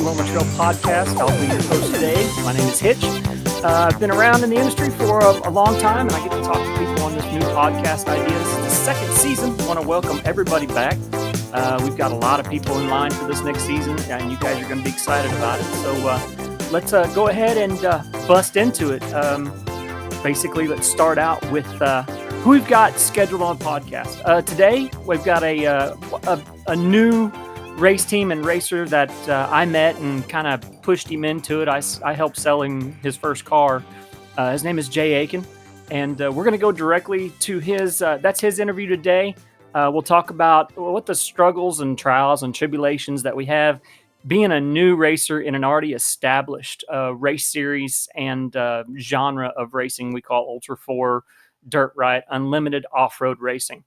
Well Montreal podcast. I'll be your host today. My name is Hitch. I've been around in the industry for a long time, and I get to talk to people on this new podcast idea. This is the second season. I want to welcome everybody back. We've got a lot of people in line for this next season, and you guys are going to be excited about it. So let's go ahead and bust into it. Basically, let's start out with who we've got scheduled on podcast. Today, we've got a new race team and racer that I met and kind of pushed him into it. I helped selling his first car. His name is Jay Aiken, and we're going to go directly to his. That's his interview today. We'll talk about what the struggles and trials and tribulations that we have being a new racer in an already established race series and genre of racing we call Ultra 4, Dirt Ride, Unlimited Off-Road Racing.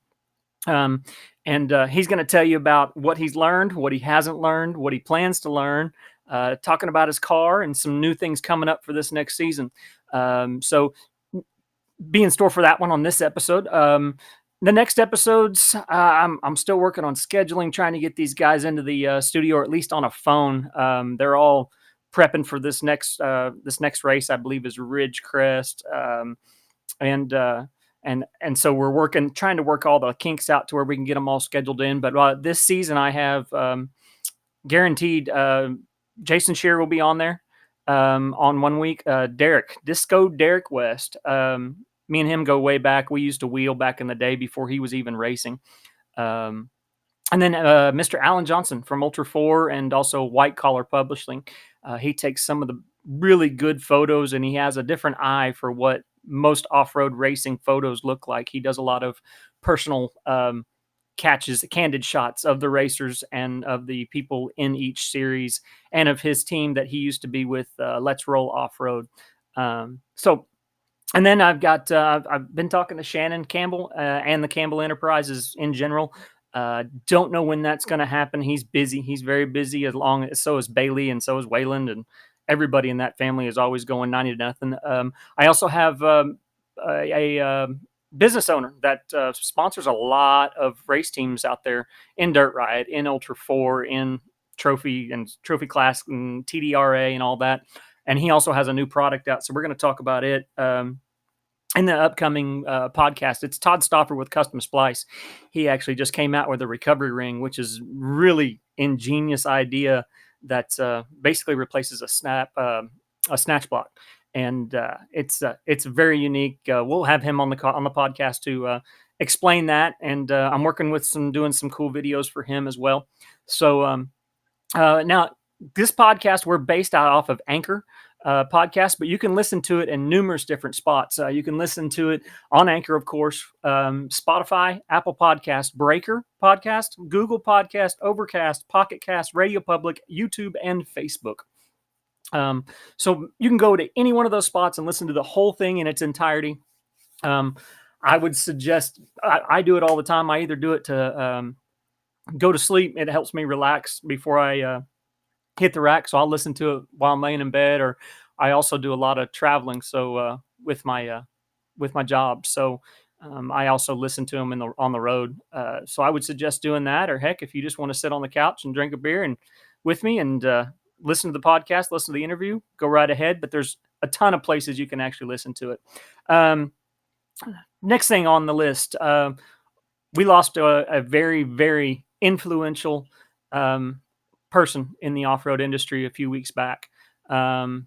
And he's going to tell you about what he's learned, what he hasn't learned, what he plans to learn, talking about his car and some new things coming up for this next season. So be in store for that one on this episode. The next episodes, I'm still working on scheduling, trying to get these guys into the studio, or at least on a phone. They're all prepping for this next race, I believe, is Ridgecrest. And so we're trying to work all the kinks out to where we can get them all scheduled in. But this season, I have guaranteed Jason Shearer will be on there on 1 week. Disco Derek West. Me and him go way back. We used to wheel back in the day before he was even racing. And then Mr. Alan Johnson from Ultra 4 and also White Collar Publishing. He takes some of the really good photos, and he has a different eye for what most off-road racing photos look like. He does a lot of personal candid shots of the racers and of the people in each series and of his team that he used to be with, Let's Roll Off-Road. And then I've been talking to Shannon Campbell and the Campbell Enterprises in general. Don't know when that's going to happen. He's busy. He's very busy, so is Bailey, and so is Wayland, and everybody in that family is always going 90-0. I also have a business owner that sponsors a lot of race teams out there in Dirt Ride, in Ultra 4, in Trophy Class and TDRA and all that. And he also has a new product out. So we're going to talk about it in the upcoming podcast. It's Todd Stoffer with Custom Splice. He actually just came out with a recovery ring, which is really ingenious idea that basically replaces a snatch block. And it's very unique. We'll have him on the podcast to explain that. And I'm working with doing some cool videos for him as well. So now this podcast, we're based off of Anchor podcast, but you can listen to it in numerous different spots. You can listen to it on Anchor, of course, Spotify, Apple Podcast, Breaker Podcast, Google Podcast, Overcast, Pocket Cast, Radio Public, YouTube, and Facebook. So you can go to any one of those spots and listen to the whole thing in its entirety. I would suggest, I do it all the time. I either do it to go to sleep. It helps me relax before I hit the rack. So I'll listen to it while I'm laying in bed, or I also do a lot of traveling. So with my job. So I also listen to them on the road. So I would suggest doing that, or heck, if you just want to sit on the couch and drink a beer and with me and listen to the podcast, listen to the interview, go right ahead. But there's a ton of places you can actually listen to it. Next thing on the list, we lost a very, very influential person in the off-road industry a few weeks back.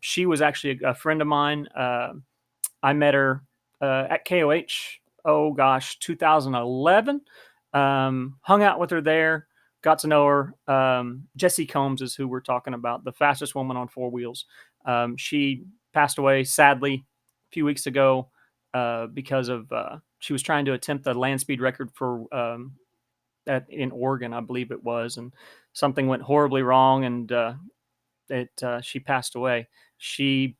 She was actually a friend of mine. I met her at KOH, 2011. Hung out with her there, got to know her. Jessie Combs is who we're talking about, the fastest woman on four wheels. She passed away, sadly, a few weeks ago because of she was trying to attempt the land speed record for in Oregon, I believe it was, and something went horribly wrong, and she passed away. She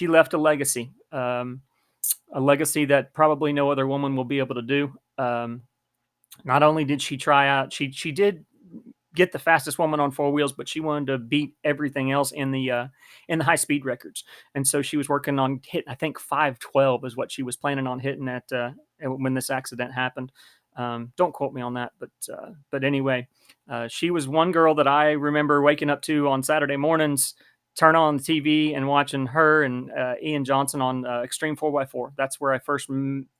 left a legacy that probably no other woman will be able to do. Not only did she try out, she did get the fastest woman on four wheels, but she wanted to beat everything else in the high speed records. And so she was working on hitting, I think 512 is what she was planning on hitting at when this accident happened. Don't quote me on that, but anyway, she was one girl that I remember waking up to on Saturday mornings, turn on the TV and watching her and Ian Johnson on Extreme 4x4. That's where I first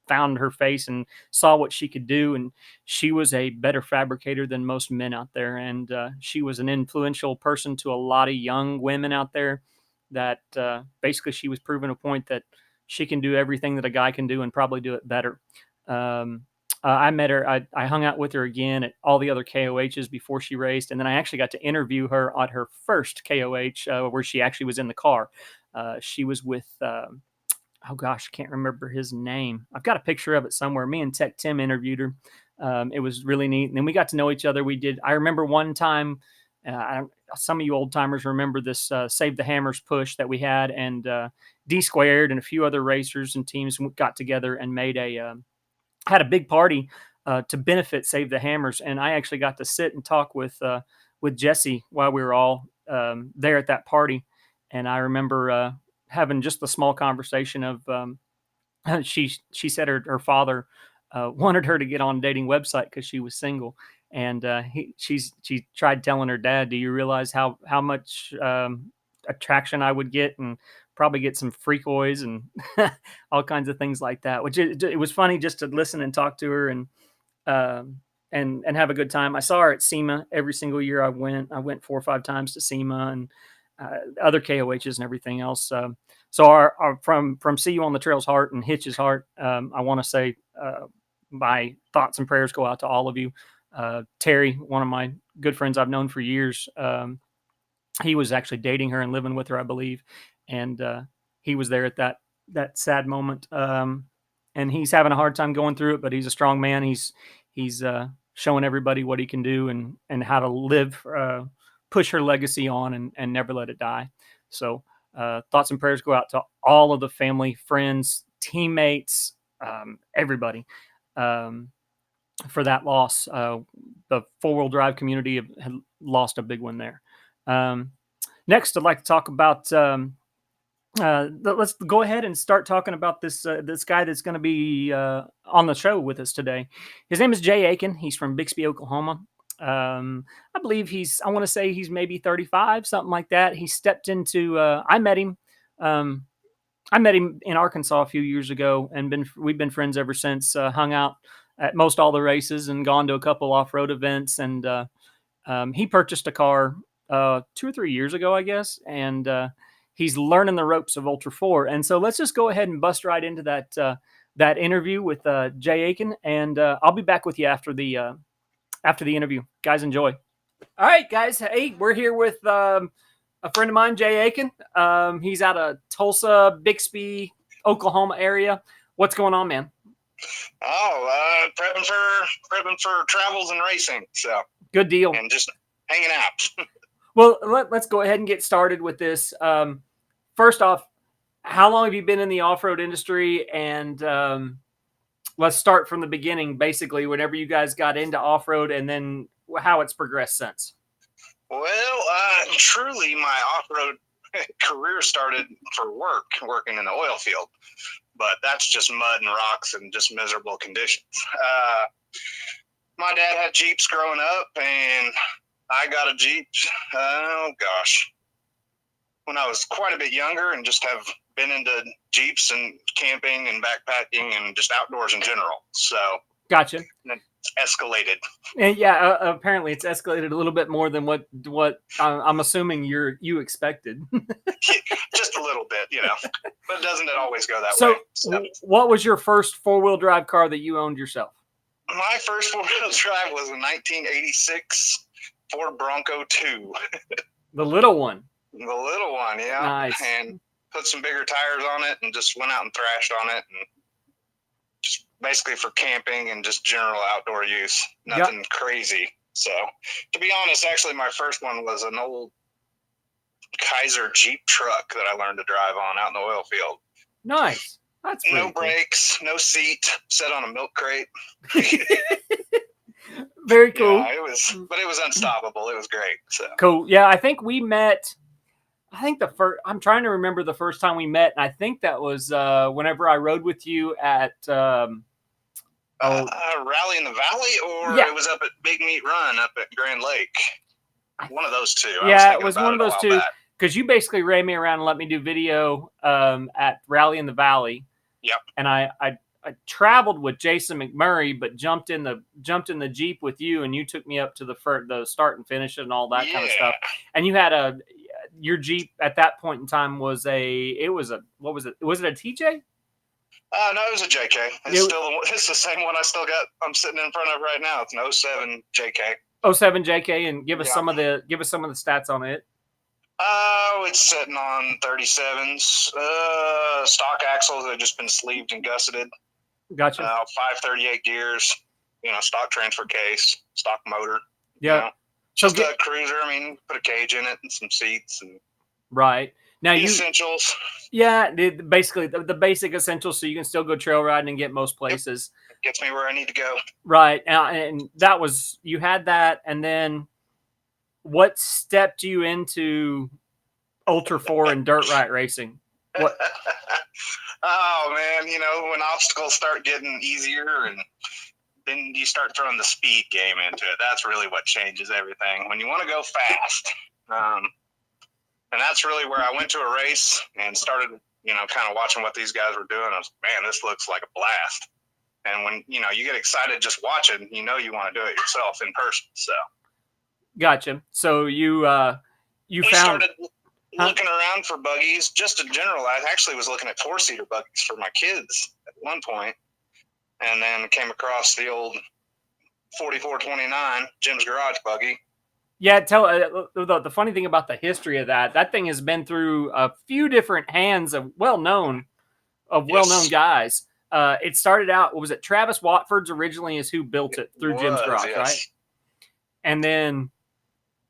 found her face and saw what she could do. And she was a better fabricator than most men out there. And she was an influential person to a lot of young women out there that basically she was proving a point that she can do everything that a guy can do and probably do it better. Um, I met her. I hung out with her again at all the other KOHs before she raced, and then I actually got to interview her at her first KOH, where she actually was in the car. She was with, oh gosh, I can't remember his name. I've got a picture of it somewhere. Me and Tech Tim interviewed her. It was really neat, and then we got to know each other. We did. I remember one time. Some of you old timers remember this Save the Hammers push that we had, and D Squared and a few other racers and teams got together and made had a big party to benefit Save the Hammers, and I actually got to sit and talk with Jesse while we were all there at that party. And I remember having just a small conversation of she said her father wanted her to get on a dating website because she was single, and she tried telling her dad, "Do you realize how much attraction I would get and probably get some freakoids and all kinds of things like that." Which it was funny just to listen and talk to her um, and have a good time. I saw her at SEMA every single year I went. I went 4 or 5 times to SEMA and other KOHs and everything else. So our from See You on the Trail's heart and Hitch's heart, I want to say my thoughts and prayers go out to all of you. Terry, one of my good friends I've known for years, he was actually dating her and living with her, I believe, and he was there at that sad moment. And he's having a hard time going through it, but he's a strong man. He's showing everybody what he can do and how to live, push her legacy on and never let it die. So thoughts and prayers go out to all of the family, friends, teammates, everybody for that loss. The 4-wheel drive community had lost a big one there. Next, I'd like to talk about. Let's go ahead and start talking about this guy that's going to be on the show with us today. His name is Jay Aiken. He's from Bixby, Oklahoma. I believe I want to say he's maybe 35, something like that. He stepped into. I met him. I met him in Arkansas a few years ago, and we've been friends ever since. Hung out at most all the races and gone to a couple off-road events. And he purchased a car 2 or 3 years ago, I guess, and he's learning the ropes of Ultra 4. And so let's just go ahead and bust right into that interview with Jay Aiken, and I'll be back with you after the interview. Guys, enjoy. All right, guys. Hey, we're here with a friend of mine, Jay Aiken. He's out of Tulsa, Bixby, Oklahoma area. What's going on, man? Oh, prepping for travels and racing. So good deal. And just hanging out. Well, let's go ahead and get started with this. First off, how long have you been in the off-road industry? And let's start from the beginning, basically, whenever you guys got into off-road and then how it's progressed since. Well, truly, my off-road career started for working in the oil field. But that's just mud and rocks and just miserable conditions. My dad had Jeeps growing up, and I got a Jeep, when I was quite a bit younger, and just have been into Jeeps and camping and backpacking and just outdoors in general. So gotcha. It's escalated. And yeah, apparently it's escalated a little bit more than what I'm assuming you expected. Just a little bit, but doesn't it always go that way? So what was your first 4-wheel drive car that you owned yourself? My first 4-wheel drive was a 1986 Ford Bronco 2. The little one. The little one, yeah. Nice. And put some bigger tires on it and just went out and thrashed on it, and just basically for camping and just general outdoor use. Nothing crazy. So, to be honest, actually my first one was an old Kaiser Jeep truck that I learned to drive on out in the oil field. Nice. That's no brakes, no seat, set on a milk crate. Very cool. Yeah, it was unstoppable. It was great. So cool. Yeah, I think we met. I'm trying to remember the first time we met, and I think that was whenever I rode with you at Rally in the Valley, or Yeah. it was up at Big Meat Run up at Grand Lake. One of those two. Yeah, it was one of those two. Because you basically ran me around and let me do video at Rally in the Valley. Yep. And I traveled with Jason McMurray, but jumped in the Jeep with you, and you took me up to the start and finish and all that kind of stuff. And you had your Jeep at that point in time was what was it? Was it a TJ? No, it was a JK. It's the same one I still got. I'm sitting in front of right now. It's an 07 JK. 07 JK, and give us some of the stats on it. It's sitting on 37s. Stock axles that have just been sleeved and gusseted. Gotcha. 538 gears. Stock transfer case, stock motor. Yeah. Just a cruiser. I mean, put a cage in it and some seats and. Right. Now the essentials. Yeah, basically the basic essentials, so you can still go trail riding and get most places. It gets me where I need to go. Right, and that was you had that, and then what stepped you into Ultra 4 and dirt right racing? What? Oh man, when obstacles start getting easier, and then you start throwing the speed game into it. That's really what changes everything. When you want to go fast. And that's really where I went to a race and started, kind of watching what these guys were doing. I was, man, this looks like a blast. And when, you get excited just watching, you want to do it yourself in person. So. Gotcha. So we started looking around for buggies just in general. I actually was looking at 4-seater buggies for my kids at one point, and then came across the old 4429 Jim's Garage buggy. Yeah, the funny thing about the history of that thing has been through a few different hands of well-known guys. It started out, what was it? Travis Watford's originally is who built it through Jim's Garage, yes. Right? And then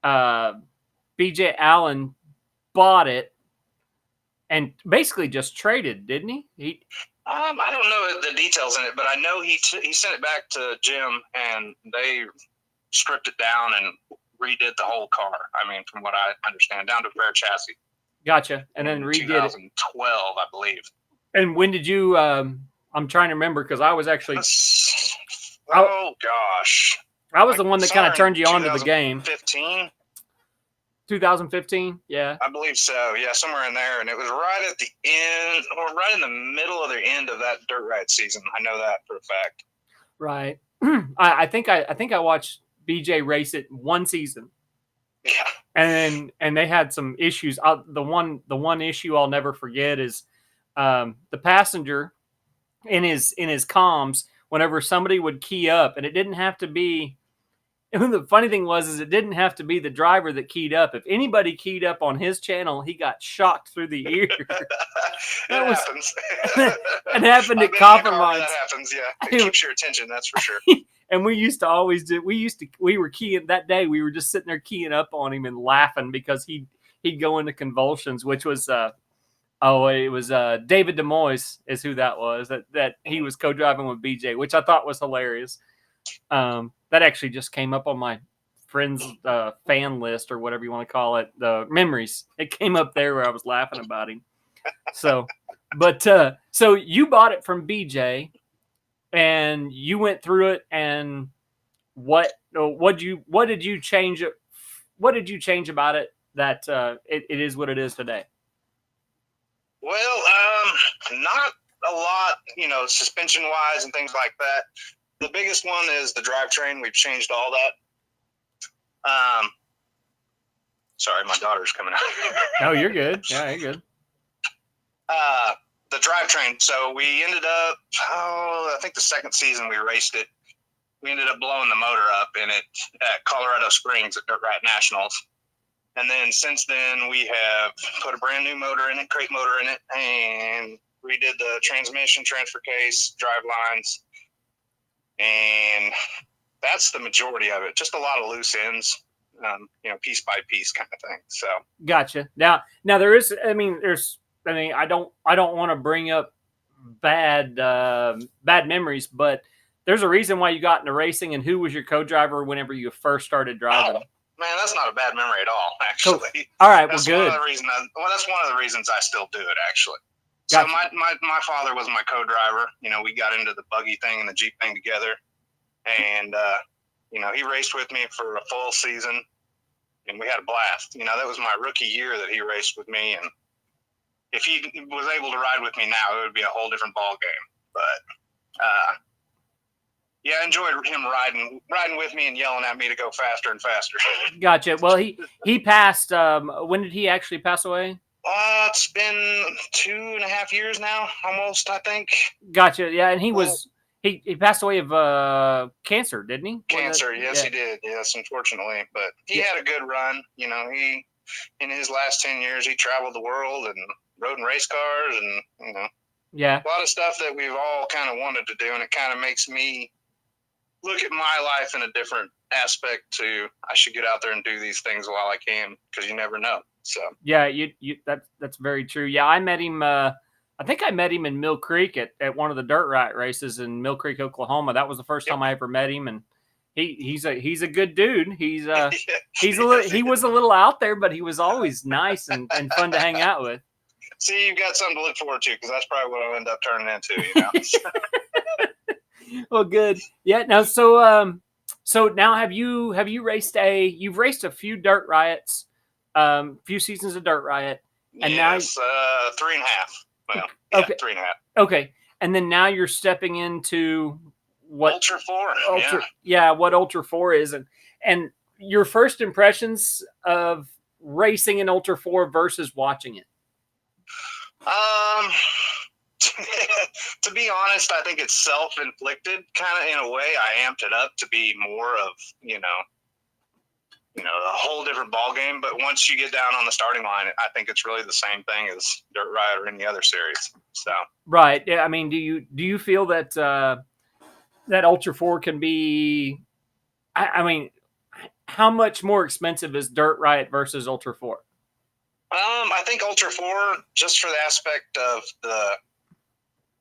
BJ Allen bought it and basically just traded, didn't he? I don't know the details in it, but I know he sent it back to Jim and they stripped it down and redid the whole car. I mean, from what I understand, down to bare chassis. Gotcha. And then redid 2012, I believe. And when did you? I'm trying to remember because I was actually. Gosh. I was the one that kind of turned you on to the game. 2015, yeah. I believe so. Yeah, somewhere in there, and it was right at the end, or right in the middle of the end of that dirt ride season. I know that for a fact. Right. I think I watched BJ race it one season. Yeah. And they had some issues. The one issue I'll never forget is the passenger in his comms, whenever somebody would key up, and it didn't have to be. And the funny thing was, it didn't have to be the driver that keyed up. If anybody keyed up on his channel, he got shocked through the ear. Happens. It happened at Compromise. That happens, yeah. It keeps your attention, that's for sure. And we used to always do. We were keying that day. We were just sitting there keying up on him and laughing because he'd go into convulsions, which was it was David DeMoise is who that was. That he was co-driving with BJ, which I thought was hilarious. That actually just came up on my friends fan list or whatever you want to call it, the memories. It came up there where I was laughing about him. So, but so you bought it from BJ, and you went through it. And what did you change? What did you change about it that it is what it is today? Well, not a lot, suspension wise and things like that. The biggest one is the drivetrain. We've changed all that. Sorry, my daughter's coming out. No, you're good. Yeah, you're good. The drivetrain. So we ended up, I think the second season we raced it, we ended up blowing the motor up in it at Colorado Springs at Dirt Ride Nationals. And then since then, we have put a brand new motor in it, crate motor in it, and redid the transmission, transfer case, drive lines. And that's the majority of it. Just a lot of loose ends, piece by piece kind of thing. So gotcha. Now there is. I don't want to bring up bad memories, but there's a reason why you got into racing. And who was your co-driver whenever you first started driving? Oh, man, that's not a bad memory at all. Actually, all right. That's good. That's one of the reasons I still do it. Actually. So Gotcha. my father was my co-driver. We got into the buggy thing and the Jeep thing together, and he raced with me for a full season, and we had a blast. That was my rookie year that he raced with me, and if he was able to ride with me now, it would be a whole different ball game. But yeah, I enjoyed him riding with me and yelling at me to go faster and faster. Gotcha. Well, he passed. When did he actually pass away? It's been 2.5 years now, almost, I think. Gotcha. Yeah, and he passed away of cancer, didn't he? Cancer, yes, he did. Yes, unfortunately, but he had a good run. He in his last 10 years he traveled the world and rode in race cars, and yeah, a lot of stuff that we've all kind of wanted to do, and it kind of makes me look at my life in a different aspect. I should get out there and do these things while I can, because you never know. So yeah, that's very true. Yeah, I met him. I think I met him in Mill Creek at one of the dirt riot races in Mill Creek, Oklahoma. That was the first time I ever met him, and he's a good dude. He was a little out there, but he was always nice and fun to hang out with. See, you've got something to look forward to, because that's probably what I'll end up turning into. Well, good. Yeah. Now, so now have you raced you've raced a few dirt riots, few seasons of dirt riot, and yes, now 3.5. Well, okay, 3.5. Okay, and then now you're stepping into what Ultra 4. What Ultra 4 is, and your first impressions of racing in Ultra 4 versus watching it. To be honest, I think it's self-inflicted, kind of, in a way. I amped it up to be more of, a whole different ball game. But once you get down on the starting line, I think it's really the same thing as dirt riot or any other series. So right, yeah. I mean, do you feel that that Ultra 4 can be? I mean, how much more expensive is dirt riot versus Ultra 4? I think Ultra 4, just for the aspect of the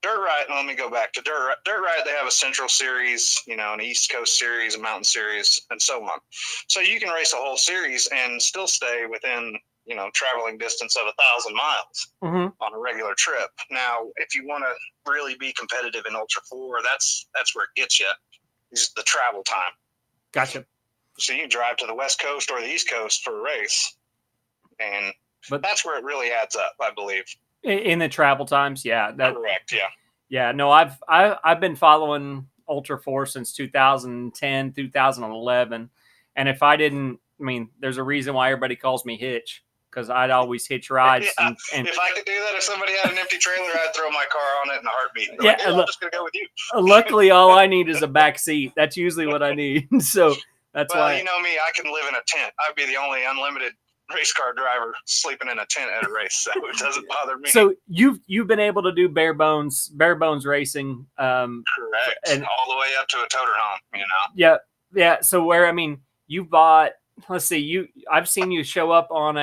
dirt riot. Let me go back to dirt riot. They have a central series, an East Coast series, a mountain series, and so on. So you can race a whole series and still stay within, traveling distance of 1,000 miles on a regular trip. Now, if you want to really be competitive in Ultra 4, that's where it gets you, is the travel time. Gotcha. So you drive to the West Coast or the East Coast for a race, but that's where it really adds up, I believe. In the travel times, yeah, correct, yeah. Yeah, no, I've been following Ultra 4 since 2010, 2011, and if I didn't, I mean, there's a reason why everybody calls me Hitch, because I'd always hitch rides. And if I could do that, if somebody had an empty trailer, I'd throw my car on it in a heartbeat. I'm just gonna go with you. Luckily, all I need is a back seat. That's usually what I need. So that's why. You know me, I can live in a tent. I'd be the only unlimited race car driver sleeping in a tent at a race, so it doesn't bother me. So you've been able to do bare bones racing, correct, and all the way up to a toter home, Yeah. So you bought. Let's see, I've seen you show up on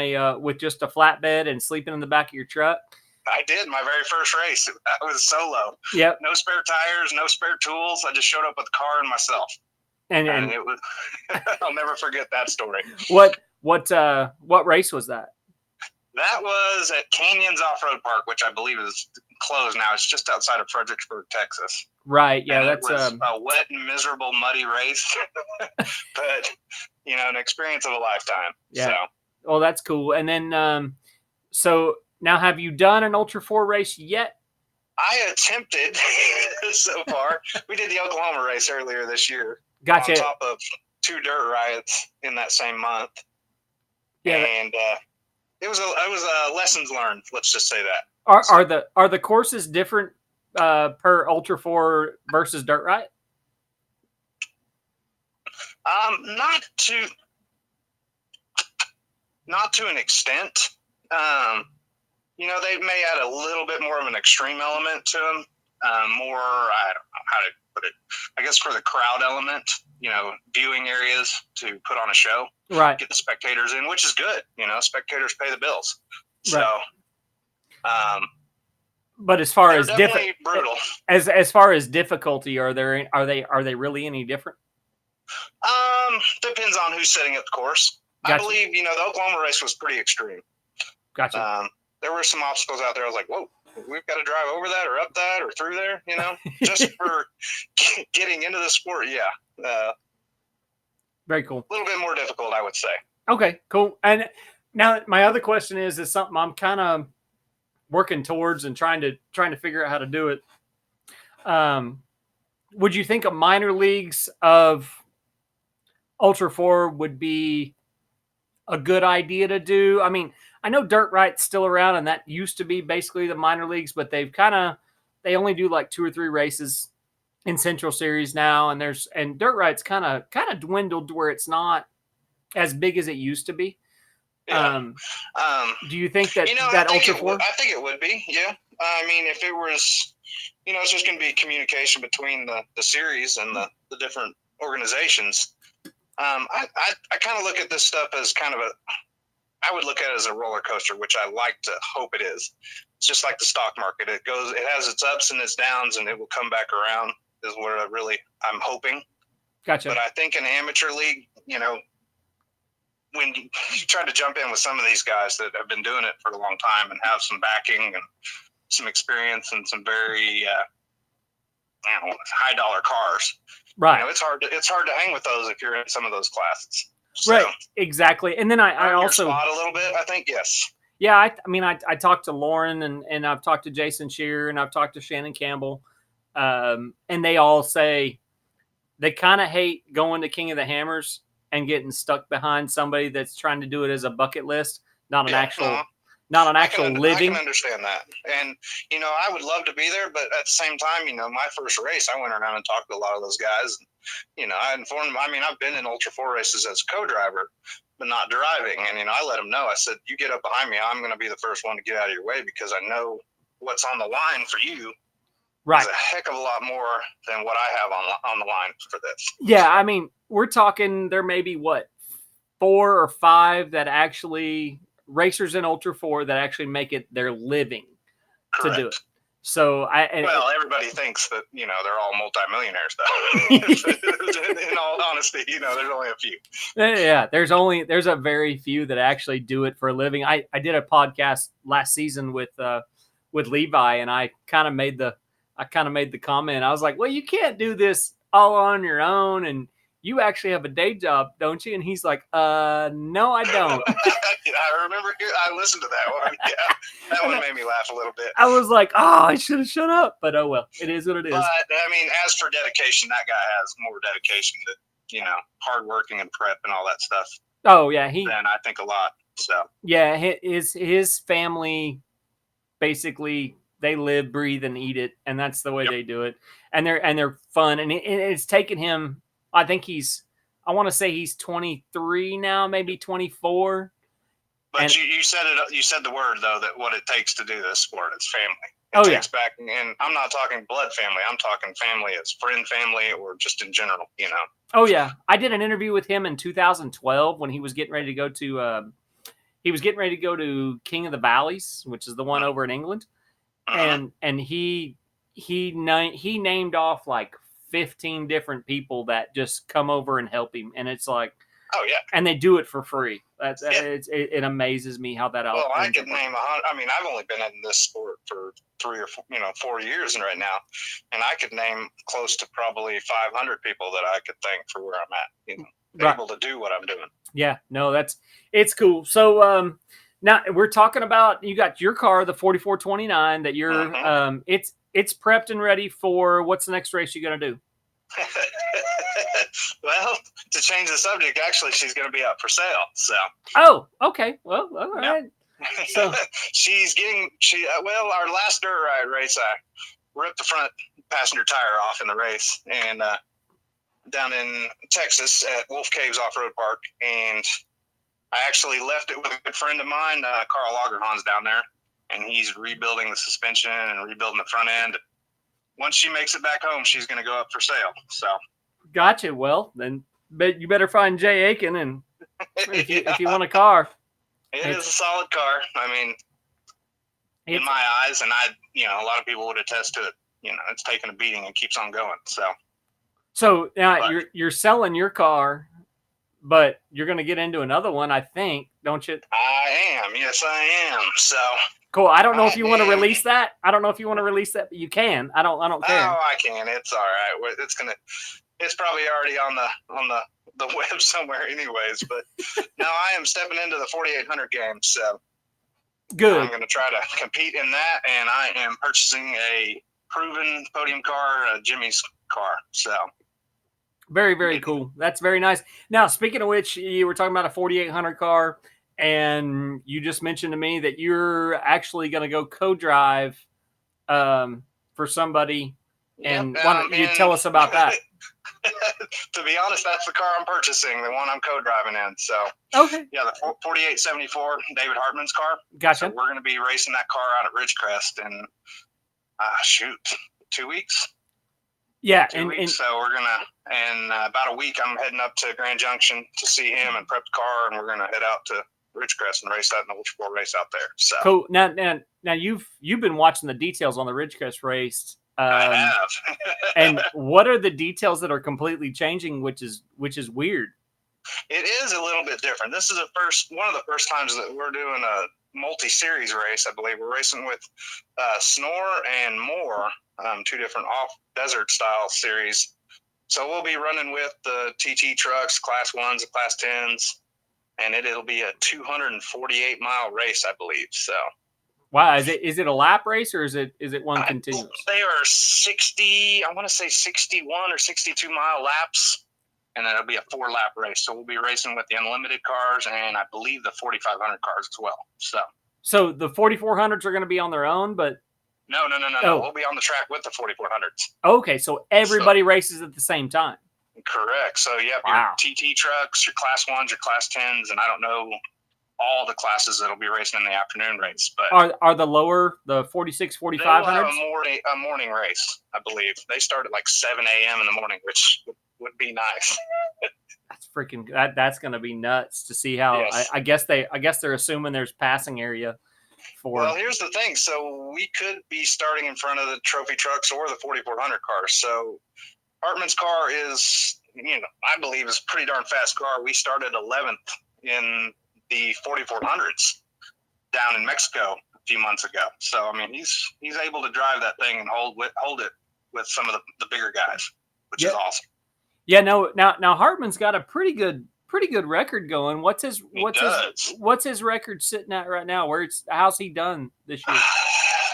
with just a flatbed and sleeping in the back of your truck. I did my very first race. I was solo. Yeah. No spare tires, no spare tools. I just showed up with the car and myself. And it was. I'll never forget that story. What race was that? That was at Canyons Off-Road Park, which I believe is closed now. It's just outside of Fredericksburg, Texas. Right. Yeah, and that's a wet and miserable, muddy race, but an experience of a lifetime. Yeah. So. Well, that's cool. And then, so now, have you done an Ultra 4 race yet? I attempted so far. We did the Oklahoma race earlier this year. Gotcha. On top of 2 dirt riots in that same month. Yeah. And it was lessons learned. Let's just say that. Are the courses different per Ultra 4 versus dirt riot? Not to an extent. They may add a little bit more of an extreme element to them. More, I don't know how to put it. I guess for the crowd element, viewing areas to put on a show, right? Get the spectators in, which is good. Spectators pay the bills. So, right. But as far as brutal, as far as difficulty, are they really any different? Depends on who's setting up the course. Gotcha. I believe the Oklahoma race was pretty extreme. Gotcha. There were some obstacles out there. I was like, whoa, we've got to drive over that or up that or through there, just for getting into the sport. Yeah. Very cool. A little bit more difficult, I would say. Okay, cool. And now my other question is something I'm kind of working towards and trying to figure out how to do it. Would you think a minor leagues of Ultra 4 would be a good idea to do? I mean, I know Dirt Right's still around, and that used to be basically the minor leagues, but they only do like 2 or 3 races in Central Series now, and Dirt Right's kind of dwindled to where it's not as big as it used to be. Yeah. Do you think that Ultra 4? I think it would be. Yeah. I mean, if it was, it's just going to be communication between the series and the different organizations. I kind of look at this stuff as I would look at it as a roller coaster, which I like to hope it is. It's just like the stock market. It has its ups and its downs, and it will come back around. Is what I'm hoping. Gotcha. But I think an amateur league, when you try to jump in with some of these guys that have been doing it for a long time and have some backing and some experience and some very high dollar cars, right? It's hard to hang with those if you're in some of those classes. So, right, exactly. And then I also spot a little bit. I think yes. Yeah, I talked to Lauren and I've talked to Jason Shearer and I've talked to Shannon Campbell, and they all say they kind of hate going to King of the Hammers and getting stuck behind somebody that's trying to do it as a bucket list, not an actual living. I can understand that. And, I would love to be there, but at the same time, my first race, I went around and talked to a lot of those guys. I informed them. I mean, I've been in Ultra 4 races as a co-driver, but not driving. And, I let them know. I said, you get up behind me, I'm going to be the first one to get out of your way because I know what's on the line for you. Right. Is a heck of a lot more than what I have on the line for this. Yeah, I mean, we're talking there may be 4 or 5 that actually racers in Ultra 4 that actually make it their living. Correct. To do it. So everybody thinks that they're all multimillionaires though. In all honesty, there's only a few. Yeah, there's a very few that actually do it for a living. I did a podcast last season with Levi, and I kind of made the comment. I was like, well, you can't do this all on your own, and you actually have a day job, don't you? And he's like, no, I don't. I remember I listened to that one. Yeah, that one made me laugh a little bit. I was like, oh, I should have shut up. But oh well, it is what it is. But I mean, as for dedication, that guy has more dedication to hard working and prep and all that stuff. Oh yeah, than I think a lot. So yeah, his family basically they live, breathe, and eat it, and that's the way they do it. And they're fun, and it's taken him. I think I want to say he's 23 now, maybe 24. But you said it. You said the word though that what it takes to do this sport is family. It takes back, and I'm not talking blood family. I'm talking family as friend family or just in general. Oh yeah, I did an interview with him in 2012 when he was getting ready to go to. He was getting ready to go to King of the Valleys, which is the one over in England, and he named off like 15 different people that just come over and help him, and it's like. Oh yeah, and they do it for free. It amazes me how that. Well, I could name 100. I mean, I've only been in this sport for 3 or 4 years right now, and I could name close to probably 500 people that I could thank for where I'm at. Able to do what I'm doing. Yeah, no, it's cool. So now we're talking about you got your car, the 4429, that you're it's prepped and ready for. What's the next race you're gonna do? Well, to change the subject, actually, she's going to be up for sale. So. Oh, okay. Well, all right. So our last dirt ride race, I ripped the front passenger tire off in the race, and down in Texas at Wolf Caves Off-Road Park, and I actually left it with a good friend of mine, Carl Lagerhans, down there, and he's rebuilding the suspension and rebuilding the front end. Once she makes it back home, she's going to go up for sale. So. Gotcha. Well, then you better find Jay Aiken, and if you want a car. It is a solid car. I mean, in my eyes, and a lot of people would attest to it. It's taking a beating and keeps on going. So now you're selling your car, but you're going to get into another one, I think, don't you? I am. Yes, I am. So Cool. I don't know if I you want to am. release that. I don't know if you want to release that, but you can. I don't care. Oh, I can. It's all right. It's probably already on the web somewhere, anyways. But no, I am stepping into the 4800 game, so Good. I'm going to try to compete in that, and I am purchasing a proven podium car, Jimmy's car. So very, very cool. That's very nice. Now, speaking of which, you were talking about a 4800 car, and you just mentioned to me that you're actually going to go co-drive for somebody. yep. And why don't you tell us about that? To be honest, that's the car I'm purchasing, the one I'm co-driving in. So okay, yeah, the 4874 David Hartman's car. Gotcha. So we're going to be racing that car out at Ridgecrest in 2 weeks. Yeah, 2 weeks. So we're gonna, and about a week, I'm heading up to Grand Junction to see him and prep the car, and we're gonna head out to Ridgecrest and race that in the Ultra 4 race out there. So cool. Now you've been watching the details on the Ridgecrest race. I have. And what are the details that are completely changing, which is weird? It is a little bit different. This is one of the first times that we're doing a multi-series race. I believe we're racing with Snore and Moore, two different off-desert style series. So we'll be running with the TT trucks, Class 1s and Class 10s, and it'll be a 248-mile race, I believe. So. Wow, is it a lap race or is it one continuous? They are 60, I want to say 61 or 62-mile laps, and then it'll be a 4-lap race. So we'll be racing with the unlimited cars and I believe the 4500 cars as well. So the 4400s are going to be on their own, but no. We'll be on the track with the 4400s. Okay, so everybody races at the same time. Correct. So yep, wow. Your TT trucks, your Class 1s, your Class 10s, and I don't know all the classes that'll be racing in the afternoon race. But are the lower, the 46, 4500s? They will have a morning race, I believe. They start at like 7 a.m. in the morning, which would be nice. That's freaking. That's going to be nuts to see how. Yes. I guess they're assuming there's passing area. Well, here's the thing. So we could be starting in front of the trophy trucks or the 4400 cars. So Hartman's car is, I believe is a pretty darn fast car. We started 11th in the 4400s down in Mexico a few months ago. So, I mean, he's able to drive that thing and hold it with some of the bigger guys, which is awesome. Yeah, now Hartman's got a pretty good record going. What's his record sitting at right now? How's he done this year?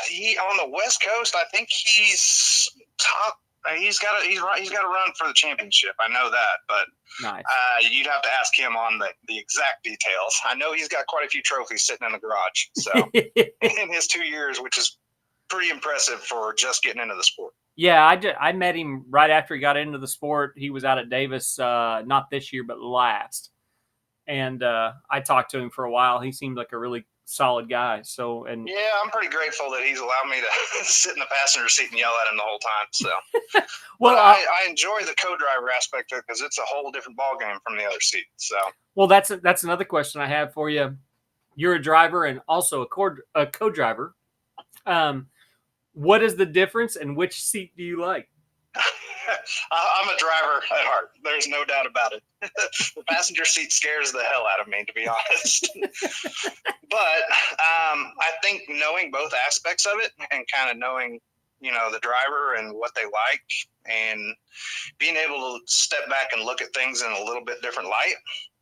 He on the West Coast, I think he's top. He's got to run for the championship. I know that, but nice. You'd have to ask him on the exact details. I know he's got quite a few trophies sitting in the garage. So in his 2 years, which is pretty impressive for just getting into the sport. Yeah, I met him right after he got into the sport. He was out at Davis, not this year, but last. And I talked to him for a while. He seemed like a really solid guy. So, and yeah, I'm pretty grateful that he's allowed me to sit in the passenger seat and yell at him the whole time. So, well, I enjoy the co-driver aspect of it because it's a whole different ball game from the other seat. So, well, that's another question I have for you. You're a driver and also a co-driver. What is the difference, and which seat do you like? I'm a driver at heart. There's no doubt about it. The passenger seat scares the hell out of me, to be honest. But I think knowing both aspects of it and kind of knowing, the driver and what they like and being able to step back and look at things in a little bit different light,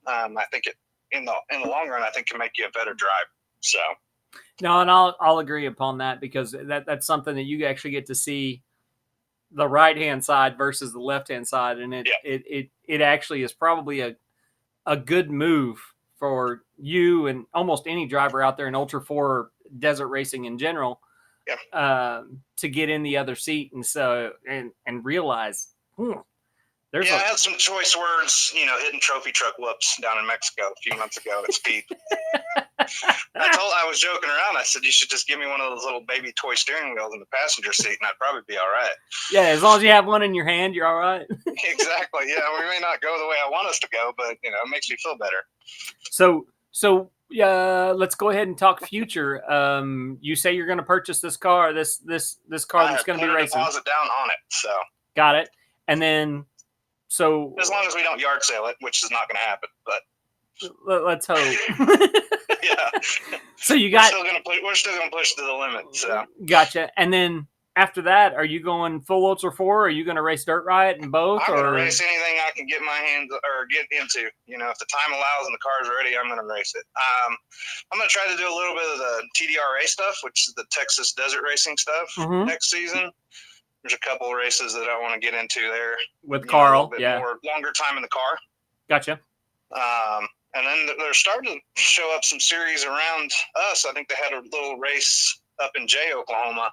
I think in the long run, I think can make you a better driver. So. No, and I'll agree upon that because that's something that you actually get to see the right-hand side versus the left-hand side, and it actually is probably a good move for you and almost any driver out there in Ultra 4 desert racing in general to get in the other seat and realize I had some choice words, hitting trophy truck whoops down in Mexico a few months ago at speed. I was joking around. I said, you should just give me one of those little baby toy steering wheels in the passenger seat and I'd probably be all right. Yeah, as long as you have one in your hand, you're all right. Exactly. Yeah, we may not go the way I want us to go, but, it makes me feel better. So let's go ahead and talk future. You say you're going to purchase this car, this car that's going to be racing. Deposit down on it, so. Got it. And then, so. As long as we don't yard sale it, which is not going to happen, but. Let's hope. Yeah. So you We're got still gonna push to the limit. So gotcha. And then after that, are you going full Ultra 4? Or are you going to race Dirt Riot in both? I'm or gonna race anything I can get my hands or get into. You know, if the time allows and the car's ready, I'm gonna race it. I'm gonna try to do a little bit of the TDRA stuff, which is the Texas Desert Racing stuff next season. There's a couple of races that I want to get into there with Carl. A little bit more longer time in the car. Gotcha. And then they're starting to show up some series around us. I think they had a little race up in Jay, Oklahoma,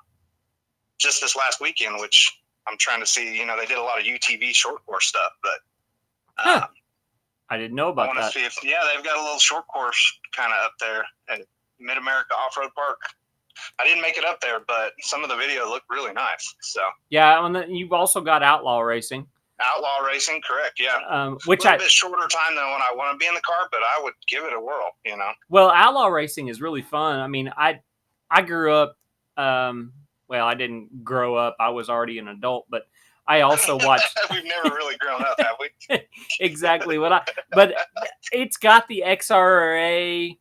just this last weekend, which I'm trying to see. You know, they did a lot of UTV short course stuff, but I didn't know about that. I want to see if they've got a little short course kind of up there at Mid America Off Road Park. I didn't make it up there, but some of the video looked really nice. So yeah, and then you've also got Outlaw Racing. Outlaw Racing, correct? Yeah, which a little bit shorter time than when I want to be in the car, but I would give it a whirl. You know. Well, Outlaw Racing is really fun. I mean, I grew up. Well, I didn't grow up. I was already an adult, but I also watched. We've never really grown up, have we? Exactly but it's got the XRA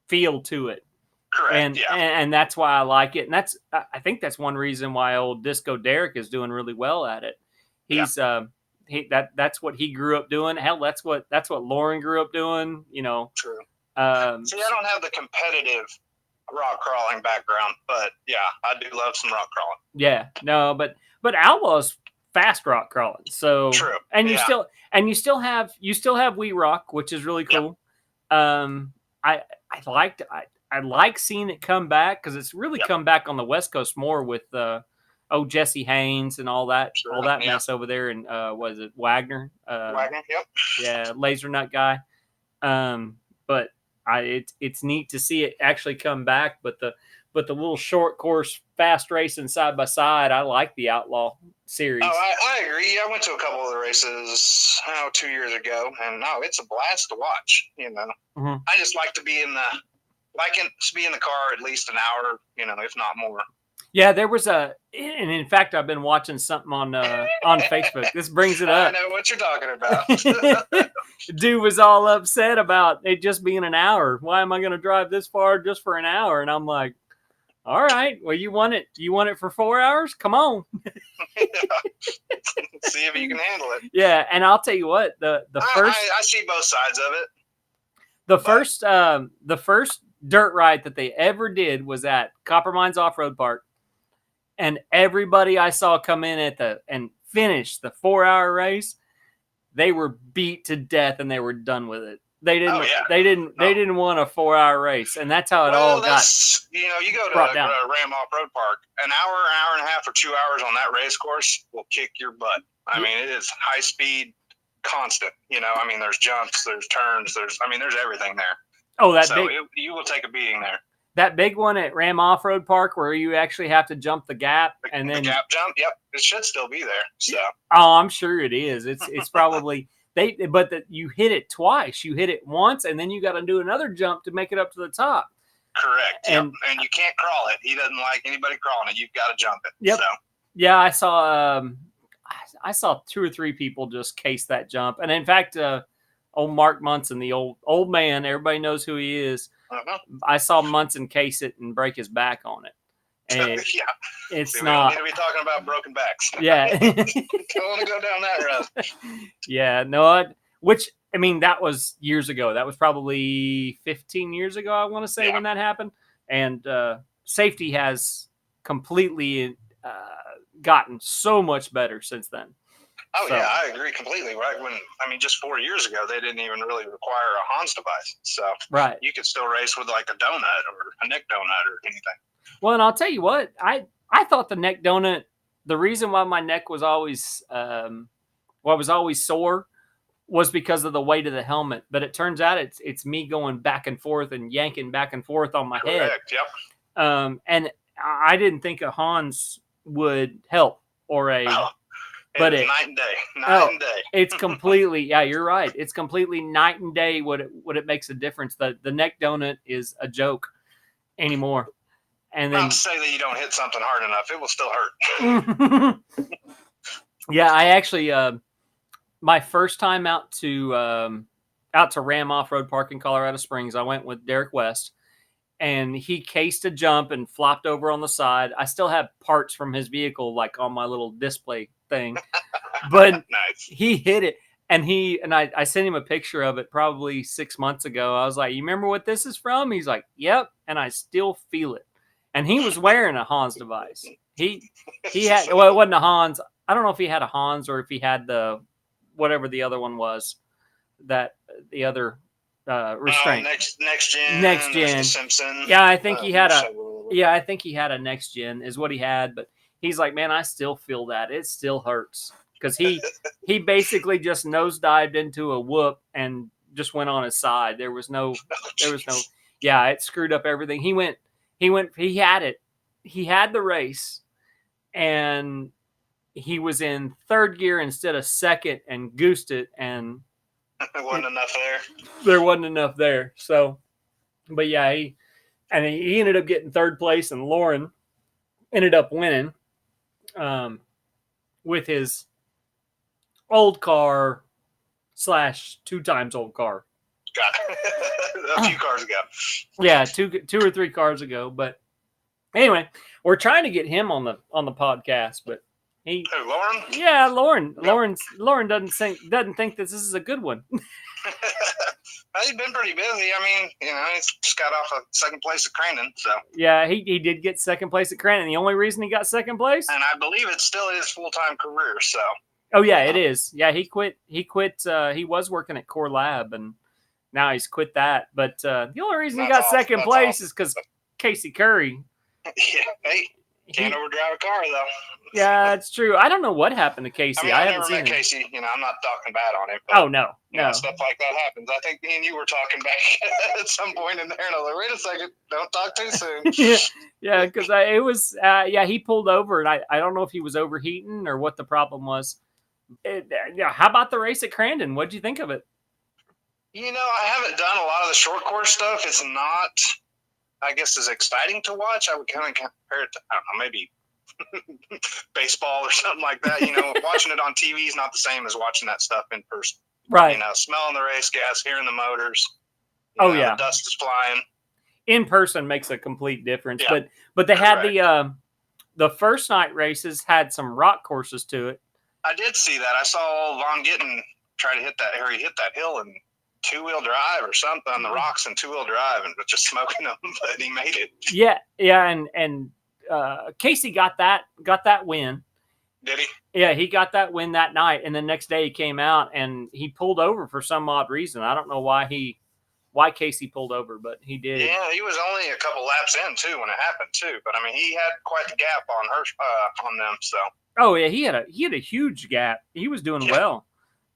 feel to it. Correct. And that's why I like it. And I think that's one reason why old Disco Derek is doing really well at it. He's that's what he grew up doing. Hell, that's what Lauren grew up doing. You know. True. See, I don't have the competitive rock crawling background, but yeah, I do love some rock crawling. Yeah, no, but Outlaw's fast rock crawling. So true. And you still have Wee Rock, which is really cool. Yep. I like seeing it come back because it's really come back on the West Coast more with Jesse Haynes and all that mess over there. And was it Wagner? Wagner, yep. Yeah, Laser Nut guy. But it's neat to see it actually come back. But the little short course fast racing side by side, I like the Outlaw series. Oh, I agree. I went to a couple of the races 2 years ago, and it's a blast to watch. You know, I just like to be in the car at least an hour, you know, if not more. Yeah, there was and in fact, I've been watching something on Facebook. This brings it up. I know what you're talking about. Dude was all upset about it just being an hour. Why am I going to drive this far just for an hour? And I'm like, all right, well, you want it for 4 hours? Come on. See if you can handle it. Yeah, and I'll tell you what, the first I see both sides of it. The first dirt ride that they ever did was at Copper Mines Off-Road Park. And everybody I saw come in and finish the 4-hour race, they were beat to death and they were done with it. They didn't want a 4-hour race, and that's how it all got. You know, you go to Ram Off-Road Park, an hour and a half, or 2 hours on that race course will kick your butt. I mean, it is high speed, constant. You know, I mean, there's jumps, there's turns, there's everything there. Oh, you will take a beating there. That big one at Ram Off-Road Park where you actually have to jump the gap and then the gap jump. Yep, it should still be there. So. Oh, I'm sure it is. It's probably you hit it twice. You hit it once, and then you got to do another jump to make it up to the top. Correct. And you can't crawl it. He doesn't like anybody crawling it. You've got to jump it. Yep. So. Yeah, I saw 2 or 3 people just case that jump, and in fact, old Mark Munson, the old man, everybody knows who he is. I saw Munson case it and break his back on it. And it's not. We don't need to be talking about broken backs. Yeah, don't want to go down that road. Yeah, no. That was years ago. That was probably 15 years ago. I want to say when that happened. And safety has completely gotten so much better since then. Oh, so, yeah, I agree completely. Right just 4 years ago, they didn't even really require a Hans device. So you could still race with like a donut or a neck donut or anything. Well, and I'll tell you what, I thought the neck donut, the reason why my neck was always sore was because of the weight of the helmet. But it turns out it's me going back and forth and yanking back and forth on my head. Yep. And I didn't think a Hans would help or a. Oh. But it's night and day. Night and day. It's completely, yeah, you're right. It's completely night and day what it makes a difference. The neck donut is a joke anymore. And then not to say that you don't hit something hard enough, it will still hurt. Yeah, I actually my first time out to out to Ram Off-Road Park in Colorado Springs. I went with Derek West, and he cased a jump and flopped over on the side. I still have parts from his vehicle like on my little display thing, but Nice. he hit it. And I sent him a picture of it probably 6 months ago. I was like, "You remember what this is from?" He's like, "Yep," and I still feel it. And he was wearing a Hans device. He had, well, it wasn't a Hans. I don't know if he had a Hans or if he had the whatever the other one was, that the other restraint. Next gen. Next There's gen. the Simpson. Yeah, I think he had a. Yeah, I think he had a next gen is what he had. But he's like, "Man, I still feel that. It still hurts." Because he basically just nosedived into a whoop and just went on his side. There was no. Yeah, it screwed up everything. He had it. He had the race, and he was in third gear instead of second and goosed it, and There wasn't enough there. There wasn't enough there. So, but yeah, he ended up getting third place, and Lauren ended up winning with his old car / 2 times old car. Got it. A few cars ago. Yeah, two or three cars ago. But anyway, we're trying to get him on the podcast, but he. Who, Lauren? Yeah, Lauren. Yep. Lauren doesn't think this is a good one. He's been pretty busy. I mean, he's just got off a second place at Crandon, so. Yeah, he did get second place at Crandon. The only reason he got second place, and I believe it's still his full-time career. So. Oh yeah, it is. Yeah, he quit. He was working at Core Lab, and now he's quit that. But the only reason he got second place is because Casey Curry. Yeah, hey, can't overdrive a car though. Yeah, it's true. I don't know what happened to Casey. I never met Casey. I'm not talking bad on him. But, oh no. Stuff like that happens. I think me and you were talking back at some point in there, and I was like, "Wait a second, don't talk too soon." Yeah, because it was. He pulled over, and I don't know if he was overheating or what the problem was. How about the race at Crandon? What'd you think of it? I haven't done a lot of the short course stuff. It's not, I guess, as exciting to watch. I would kind of compare it to, I don't know, maybe baseball or something like that. Watching it on TV is not the same as watching that stuff in person. Right. Smelling the race gas, hearing the motors. Yeah. The dust is flying. In person makes a complete difference. Yeah. But they had the first night races had some rock courses to it. I did see that. I saw Von Gittin try to hit that hill in two-wheel drive or something on the rocks in two-wheel drive and just smoking them, but he made it. Yeah, and Casey got that win. Did he? Yeah, he got that win that night, and the next day he came out and he pulled over for some odd reason. I don't know why Casey pulled over, but he did. Yeah, he was only a couple laps in too when it happened too. But I mean, he had quite the gap on them. So. Oh yeah, he had a huge gap. He was doing well.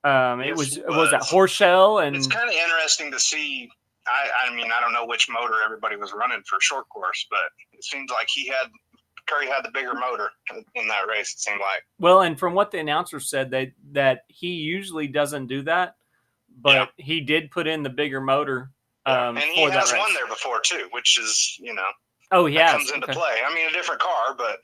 It was that Horschel, and it's kind of interesting to see. I mean, I don't know which motor everybody was running for short course, but it seems like Curry had the bigger motor in that race. It seemed like. Well, and from what the announcer said, that he usually doesn't do that, but he did put in the bigger motor. And he has won there before too, which is Oh, yeah, comes into play. I mean, a different car, but.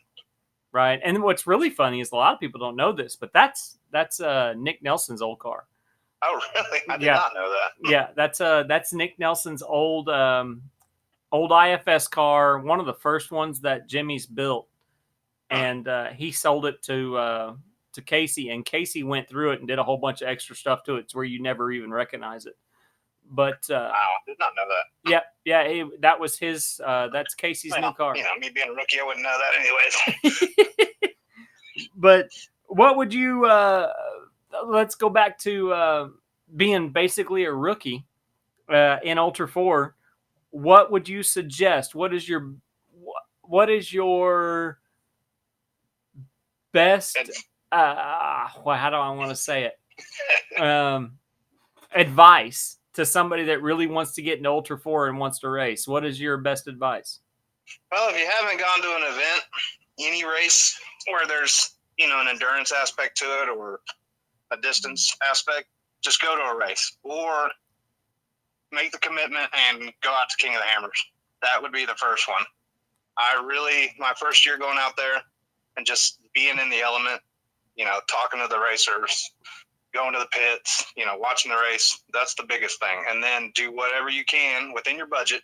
Right, and what's really funny is a lot of people don't know this, but that's Nick Nelson's old car. Oh, really? I did not know that. Yeah, that's Nick Nelson's old IFS car, one of the first ones that Jimmy's built, and he sold it to Casey, and Casey went through it and did a whole bunch of extra stuff to it, to where you never even recognize it. But wow, did not know that. Yeah, that was his. That's Casey's new car. Me being a rookie, I wouldn't know that anyways. But what would you? Let's go back to being basically a rookie in Ultra 4. What would you suggest? What is your best? How do I want to say it? Advice to somebody that really wants to get into Ultra 4 and wants to race. What is your best advice? Well, if you haven't gone to an event, any race where there's, an endurance aspect to it or a distance aspect, just go to a race or make the commitment and go out to King of the Hammers. That would be the first one. My first year going out there and just being in the element, talking to the racers, going to the pits, watching the race. That's the biggest thing. And then do whatever you can within your budget.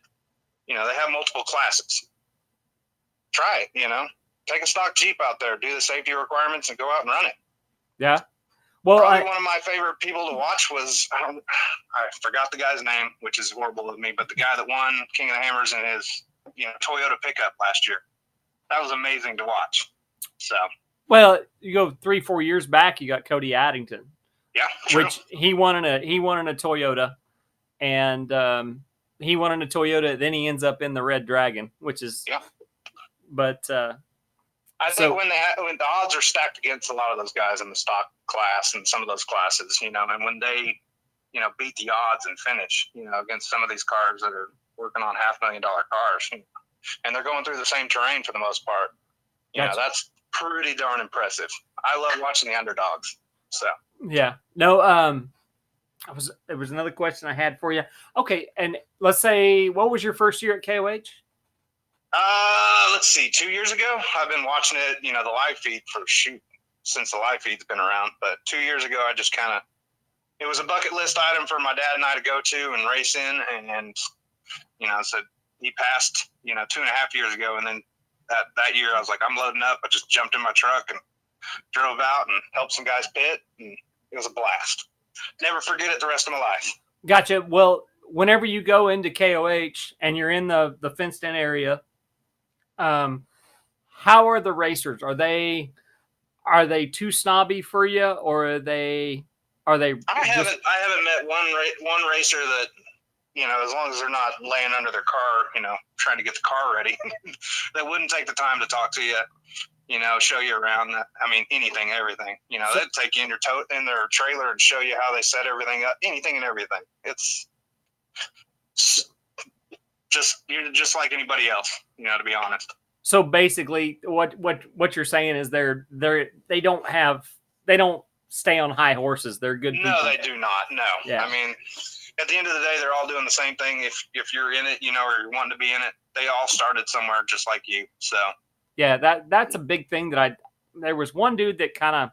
They have multiple classes. Try it, take a stock Jeep out there, do the safety requirements, and go out and run it. Yeah. Well, probably one of my favorite people to watch was, I forgot the guy's name, which is horrible of me, but the guy that won King of the Hammers in his Toyota pickup last year. That was amazing to watch. So. Well, you go 3-4 years back, you got Cody Addington. Yeah, true. Which he won in a Toyota, and he won in a Toyota. Then he ends up in the Red Dragon, which is. Yeah. But I think when the odds are stacked against a lot of those guys in the stock class and some of those classes, and when they, beat the odds and finish, against some of these cars that are working on $500,000 cars, and they're going through the same terrain for the most part, that's pretty darn impressive. I love watching the underdogs. So yeah, no, there was another question I had for you. Okay, and let's say, what was your first year at KOH? Let's see, 2 years ago. I've been watching it, the live feed since the live feed's been around. But 2 years ago, I just it was a bucket list item for my dad and I to go to and race in. And, so he passed, 2.5 years ago. And then that year I was like, I'm loading up. I just jumped in my truck and drove out and helped some guys pit. And it was a blast. Never forget it the rest of my life. Gotcha. Well, whenever you go into KOH and you're in the fenced in area, how are the racers? Are they too snobby for you, or are they? I haven't met one racer that, as long as they're not laying under their car, trying to get the car ready, that wouldn't take the time to talk to you, show you around. I mean, anything, everything. They'd take you in their trailer and show you how they set everything up, anything and everything. It's you're just like anybody else, to be honest. So basically, what you're saying is they don't stay on high horses. They're good people. No, they do not. No. Yeah. I mean, at the end of the day, they're all doing the same thing. If you're in it, or you're wanting to be in it, they all started somewhere just like you. So. Yeah, that's a big thing there was one dude that kind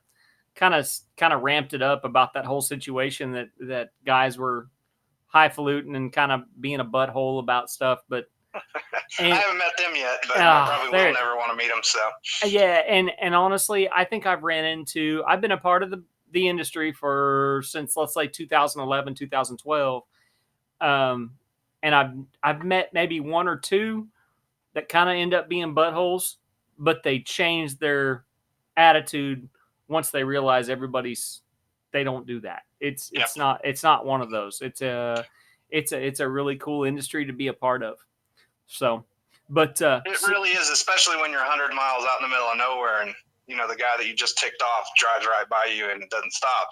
of ramped it up about that whole situation that guys were highfalutin and kind of being a butthole about stuff, but I haven't met them yet, but I probably will never want to meet them. So yeah, and honestly, I think I've been a part of the industry since, let's say, 2011, 2012, and I've met maybe one or two that kind of end up being buttholes, but they change their attitude once they realize they don't do that. It's not one of those. It's a really cool industry to be a part of. So, but it really is, especially when you're 100 miles out in the middle of nowhere, and the guy that you just ticked off drives right by you and doesn't stop.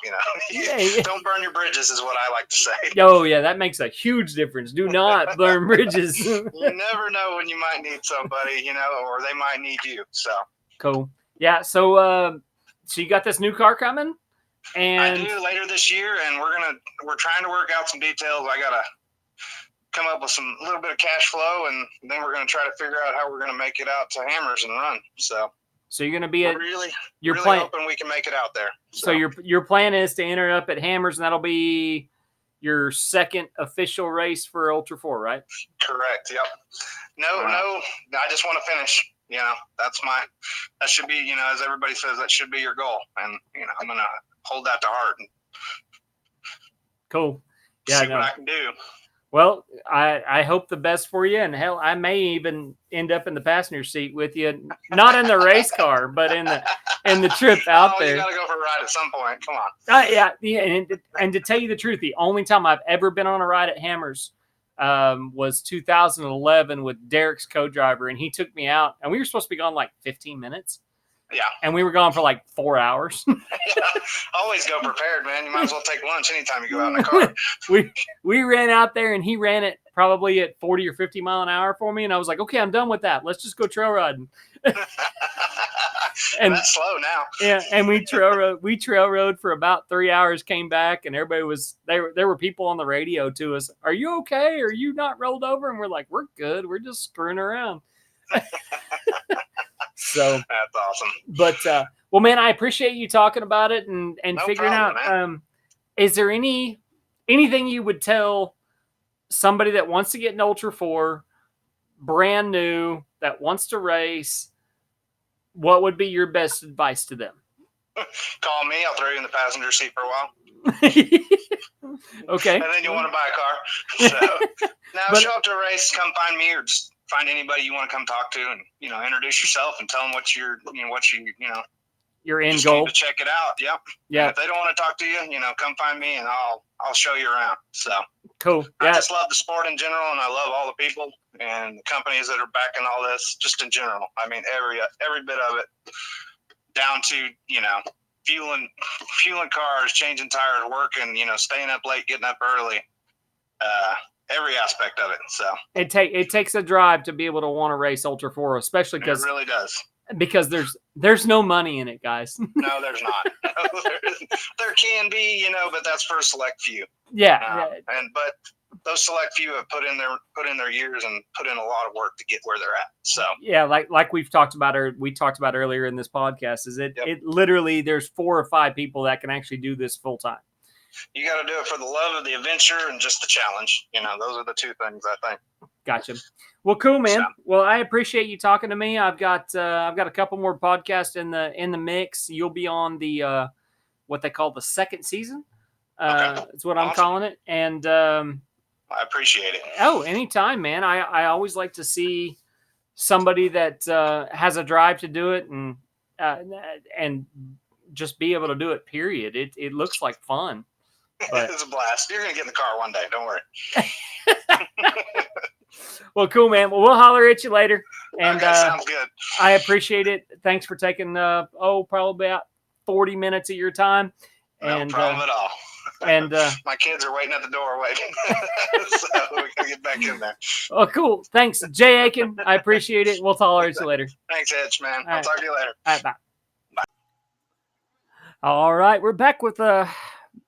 Yeah. Don't burn your bridges is what I like to say. Oh yeah, that makes a huge difference. Do not burn bridges. You never know when you might need somebody, or they might need you. So cool. Yeah. So you got this new car coming? And I do, later this year, and we're trying to work out some details. I gotta come up with a little bit of cash flow, and then we're gonna try to figure out how we're gonna make it out to Hammers and run. So you're gonna be really hoping we can make it out there. So your plan is to enter up at Hammers, and that'll be your second official race for Ultra 4, right? Correct. Yep. No, I just want to finish. That should be, as everybody says, that should be your goal. And, I'm going to hold that to heart. And cool. Yeah. See what I can do. Well, I hope the best for you. And hell, I may even end up in the passenger seat with you, not in the race car, but in the trip out there. You got to go for a ride at some point. Come on. Yeah. And to tell you the truth, the only time I've ever been on a ride at Hammers was 2011 with Derek's co-driver, and he took me out, and we were supposed to be gone like 15 minutes. Yeah. And we were gone for like 4 hours. Yeah. Always go prepared, man. You might as well take lunch anytime you go out in the car. we ran out there, and he ran it probably at 40 or 50 mile an hour for me. And I was like, okay, I'm done with that. Let's just go trail riding. And that's slow now. Yeah. And we trail rode for about 3 hours, came back, and everybody there were people on the radio to us. Are you okay? Are you not rolled over? And we're like, we're good. We're just screwing around. So that's awesome. But well, man, I appreciate you talking about it and figuring out. is there anything you would tell somebody that wants to get an Ultra 4, brand new, that wants to race? What would be your best advice to them? Call me. I'll throw you in the passenger seat for a while. Okay. And then you want to buy a car. So now show up to a race, come find me, or just find anybody you want to come talk to, and introduce yourself and tell them what your end just goal. To check it out. Yep. Yeah. And if they don't want to talk to you, come find me and I'll show you around. So cool. Yeah. I just love the sport in general, and I love all the people and the companies that are backing all this. Just in general, I mean every bit of it, down to fueling cars, changing tires, working, staying up late, getting up early. Every aspect of it. So it takes a drive to be able to want to race Ultra 4, especially because it really does. Because there's no money in it, guys. No, there's not. There can be, but that's for a select few. Yeah. But those select few have put in their years and put in a lot of work to get where they're at. So yeah, like we talked about earlier in this podcast, is it literally there's 4 or 5 people that can actually do this full time. You got to do it for the love of the adventure and just the challenge. Those are the two things, I think. Gotcha. Well, cool, man. Well, I appreciate you talking to me. I've got a couple more podcasts in the mix. You'll be on the what they call the second season. Okay. It's what I'm calling it. And I appreciate it. Oh, anytime, man. I always like to see somebody that has a drive to do it and just be able to do it. Period. It looks like fun. But it's a blast. You're gonna get in the car one day. Don't worry. Well, cool, man. Well, we'll holler at you later. And okay, sounds good. I appreciate it. Thanks for taking probably about 40 minutes of your time. No problem at all. And my kids are waiting at the door waiting. So we can get back in there. Oh, cool. Thanks, Jay Aiken. I appreciate it. We'll holler at you later. Thanks, Edge, man. I'll talk to you later. All right, bye. All right, we're back with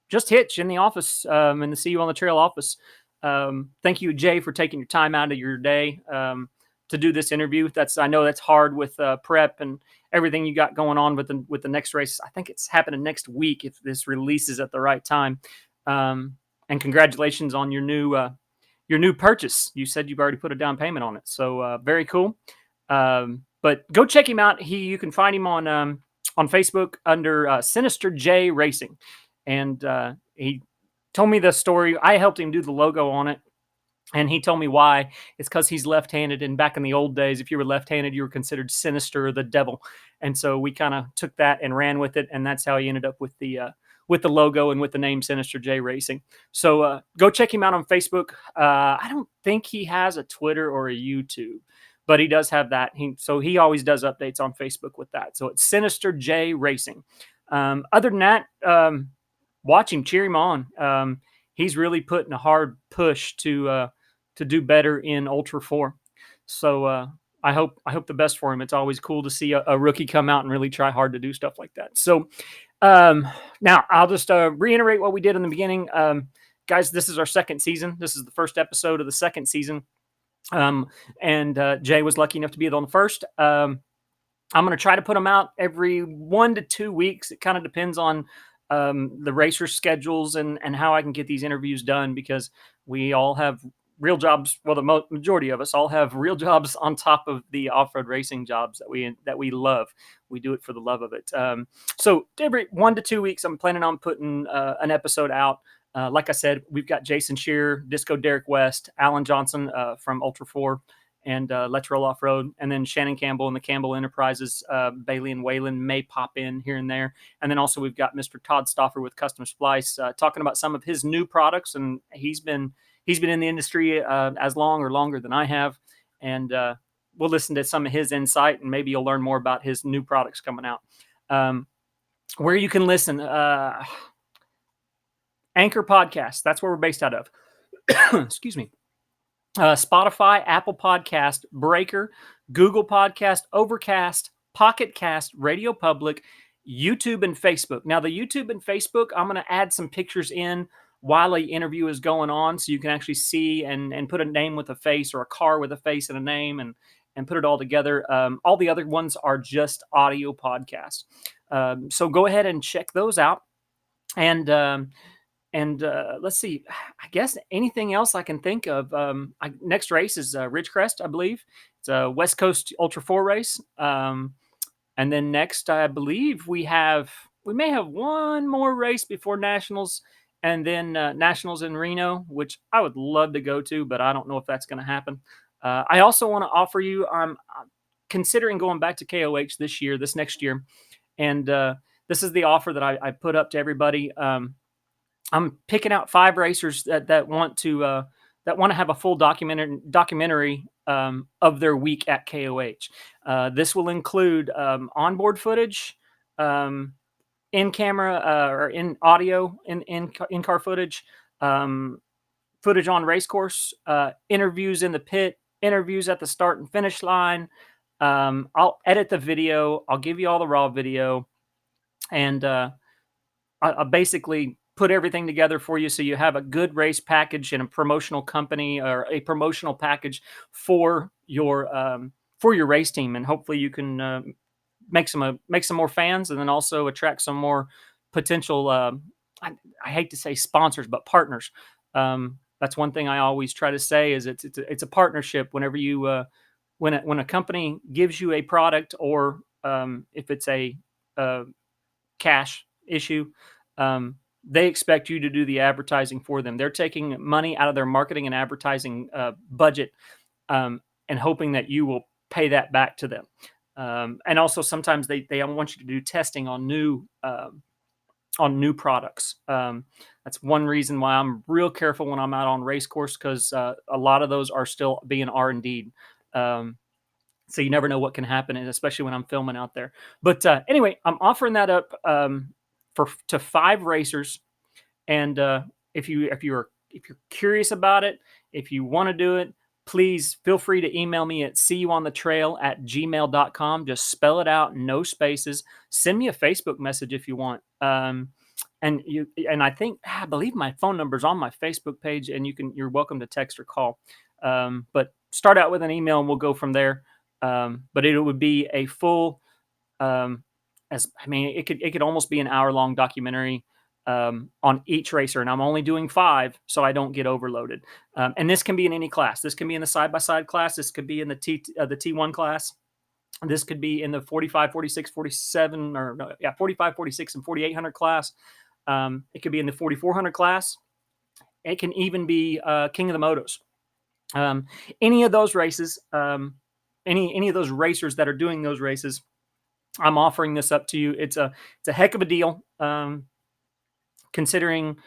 just Hitch in the office, in the See You on the Trail office. Thank you, Jay, for taking your time out of your day to do this interview. I know that's hard with prep and everything you got going on with the next race. I think it's happening next week if this releases at the right time. And congratulations on your new purchase. You said you've already put a down payment on it, so very cool. But go check him out. You can find him on Facebook under Sinister J Racing. And he told me the story. I helped him do the logo on it. And he told me why. It's because he's left-handed. And back in the old days, if you were left-handed, you were considered sinister or the devil. And so we kind of took that and ran with it. And that's how he ended up with the logo and with the name Sinister J Racing. So go check him out on Facebook. I don't think he has a Twitter or a YouTube, but he does have that. So he always does updates on Facebook with that. So it's Sinister J Racing. Other than that, watch him, cheer him on. He's really putting a hard push to do better in Ultra 4. So I hope the best for him. It's always cool to see a rookie come out and really try hard to do stuff like that. So now I'll just reiterate what we did in the beginning. Guys, this is our second season. This is the first episode of the second season. And Jay was lucky enough to be on the first. I'm going to try to put them out every 1 to 2 weeks. It kind of depends on the racer schedules and how I can get these interviews done, because we all have real jobs. Well, the majority of us all have real jobs on top of the off-road racing jobs that we love. We do it for the love of it. So every 1 to 2 weeks, I'm planning on putting an episode out. Like I said, we've got Jason Shearer, Disco Derek West, Alan Johnson from Ultra 4, and Let's Roll Off Road, and then Shannon Campbell and the Campbell Enterprises. Bailey and Waylon may pop in here and there, and then also we've got Mr. Todd Stoffer with Custom Splice talking about some of his new products, and he's been in the industry as long or longer than I have, and we'll listen to some of his insight, and maybe you'll learn more about his new products coming out. Where you can listen, Anchor Podcast, that's where we're based out of. Excuse me. Spotify, Apple Podcast, Breaker, Google Podcast, Overcast, Pocket Cast, Radio Public, YouTube, and Facebook. Now, the YouTube and Facebook, I'm going to add some pictures in while the interview is going on, so you can actually see and put a name with a face, or a car with a face and a name, and put it all together. All the other ones are just audio podcasts. So go ahead and check those out. And And let's see, I guess anything else I can think of. Next race is Ridgecrest, I believe. It's a West Coast Ultra 4 race. And then next, I believe we may have one more race before Nationals, and then Nationals in Reno, which I would love to go to, but I don't know if that's going to happen. I also want to offer you. I'm considering going back to KOH this next year, and this is the offer that I put up to everybody. I'm picking out 5 racers that want to have a full documentary of their week at KOH. This will include onboard footage, um, in camera or in audio, in car footage, um, footage on race course, interviews in the pit, interviews at the start and finish line. I'll edit the video. I'll give you all the raw video, and I basically put everything together for you so you have a good race package and a promotional company or a promotional package for your race team, and hopefully you can make some more fans, and then also attract some more potential. I hate to say sponsors, but partners. That's one thing I always try to say is it's a partnership. Whenever you when a company gives you a product, or if it's a uh, cash issue, they expect you to do the advertising for them. They're taking money out of their marketing and advertising budget, and hoping that you will pay that back to them. And also sometimes they want you to do testing on new products. That's one reason why I'm real careful when I'm out on race course, because a lot of those are still being R&D'd. So you never know what can happen, and especially when I'm filming out there. But anyway, I'm offering that up to 5 racers, and if you're curious about it, if you want to do it, please feel free to email me at seeyouonthetrail@gmail.com. Just spell it out, no spaces. Send me a Facebook message if you want. I believe my phone number is on my Facebook page, and you're welcome to text or call. But start out with an email, and we'll go from there. But it would be a full, um, it could almost be an hour-long documentary on each racer, and I'm only doing 5 so I don't get overloaded. And this can be in any class. This can be in the side-by-side class. This could be in the T1 class. This could be in the 45, 46, 47, or no, yeah, 45, 46, and 4800 class. It could be in the 4400 class. It can even be King of the Motos. Any of those races, any of those racers that are doing those races, I'm offering this up to you. It's a heck of a deal, considering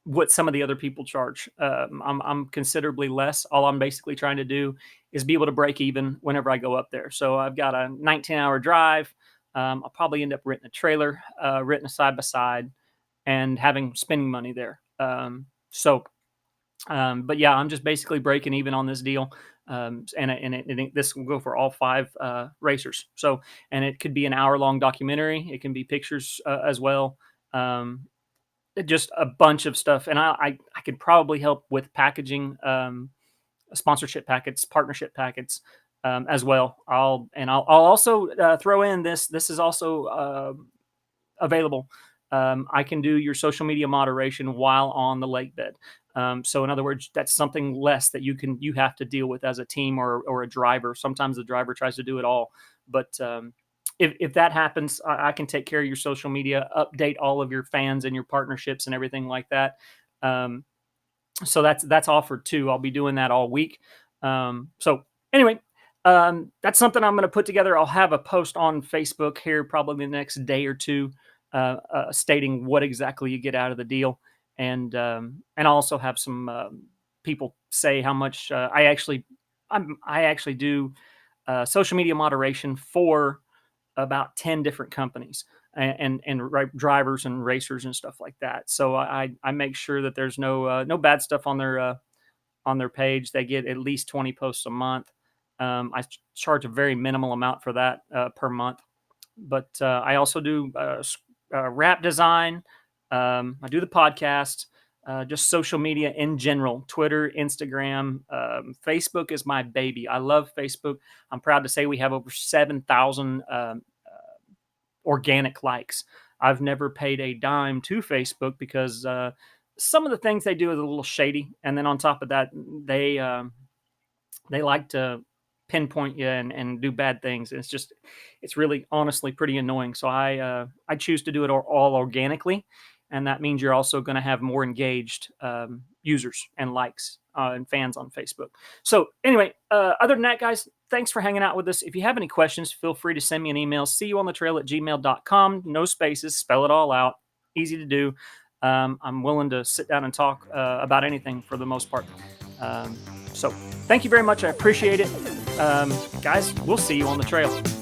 what some of the other people charge. I'm considerably less. All I'm basically trying to do is be able to break even whenever I go up there. So I've got a 19-hour drive. I'll probably end up renting a trailer, renting a side by side, and spending money there. But yeah, I'm just basically breaking even on this deal. This will go for all 5 racers. So, and it could be an hour-long documentary. It can be pictures as well. Just a bunch of stuff. And I could probably help with packaging, sponsorship packets, partnership packets, as well. I'll also throw in this. This is also available. I can do your social media moderation while on the lake bed. So in other words, that's something less that you have to deal with as a team or a driver. Sometimes the driver tries to do it all, but if that happens, I can take care of your social media, update all of your fans and your partnerships and everything like that. So that's offered too. I'll be doing that all week. So anyway, that's something I'm going to put together. I'll have a post on Facebook here probably the next day or two, stating what exactly you get out of the deal, and I'll also have some people say how much I actually do social media moderation for about 10 different companies, and drivers and racers and stuff like that. So I make sure that there's no bad stuff on their page. They get at least 20 posts a month. I charge a very minimal amount for that per month, but I also do rap design. I do the podcast, just social media in general, Twitter, Instagram, Facebook is my baby. I love Facebook. I'm proud to say we have over 7,000 organic likes. I've never paid a dime to Facebook because some of the things they do is a little shady, and then on top of that, they like to pinpoint you and do bad things. It's just it's really honestly pretty annoying. So I choose to do it all organically, and that means you're also going to have more engaged users and likes and fans on Facebook. So anyway, other than that, guys, thanks for hanging out with us. If you have any questions, feel free to send me an email. seeyouonthetrail@gmail.com. No spaces. Spell it all out. Easy to do. I'm willing to sit down and talk about anything for the most part. So thank you very much. I appreciate it. Guys, we'll see you on the trail.